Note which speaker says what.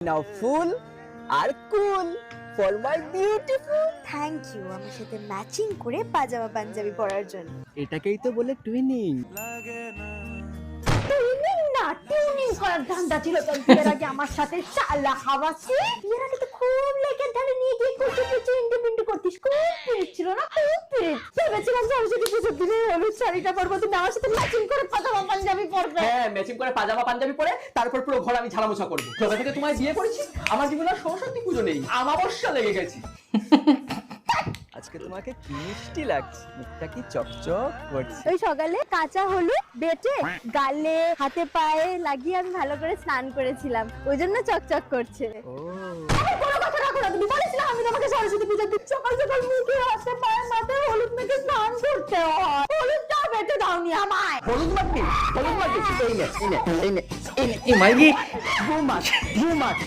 Speaker 1: নাও full আর cool for my beautiful.
Speaker 2: Thank you আমার সাথে ম্যাচিং করে পাজামা পাঞ্জাবি পরার জন্য।
Speaker 1: এটাকেই তো বলে টুইনিং।
Speaker 2: টুইনিং না, টিউনিং করার ধান্দা ছিল তোর বিয়ের আগে আমার সাথে। শালা হাওয়াসি, বিয়ের আগে তো খুব লেকের ধারে নিয়ে গিয়ে কুচু কুচু ইন্টু পিন্টু করতিস। খুব পিরিত ছিল না, খুব পিরিত। ভেবেছিলাম সরস্বতী পুজোর দিনে হলুদ শাড়িটা পরবো, তুমি আমার সাথে ম্যাচিং করে পাজামা পাঞ্জাবি পরবে।
Speaker 3: হ্যাঁ, ম্যাচিং করে পাজামা পাঞ্জাবি পরে তারপর পুরো ঘর আমি ঝাড়ামোছা করবো। যবে থেকে তোমায় বিয়ে করেছি আমার জীবনে আর সরস্বতী পুজো নেই, আমাবস্যা লেগে গেছে।
Speaker 1: আজকে তোমাকে কি মিষ্টি লাগছে, মুখটা কি চকচক করছে।
Speaker 2: ওই সকালে কাঁচা হলুদ বেটে গালে হাতে পায়ে লাগিয়ে আমি ভালো করে স্নান করেছিলাম, ওই জন্য চকচক করছে।
Speaker 1: ও
Speaker 2: কোনো কথা রাখো না, তুমি বলেছিলাম আমি তোমাকে সরস্বতী পূজার দিন সকাল সকাল মুখে হাতে পায়ে মাথায় হলুদ মেখে স্নান করতে হয়। হলুদটা বেটে দাওনি আমায়।
Speaker 3: হলুদ মাখবি, হলুদ মাখবি, এই নে, এই নে, এই নে, এই নে, এই মাইরি, ঘুমাস, ঘুমাস।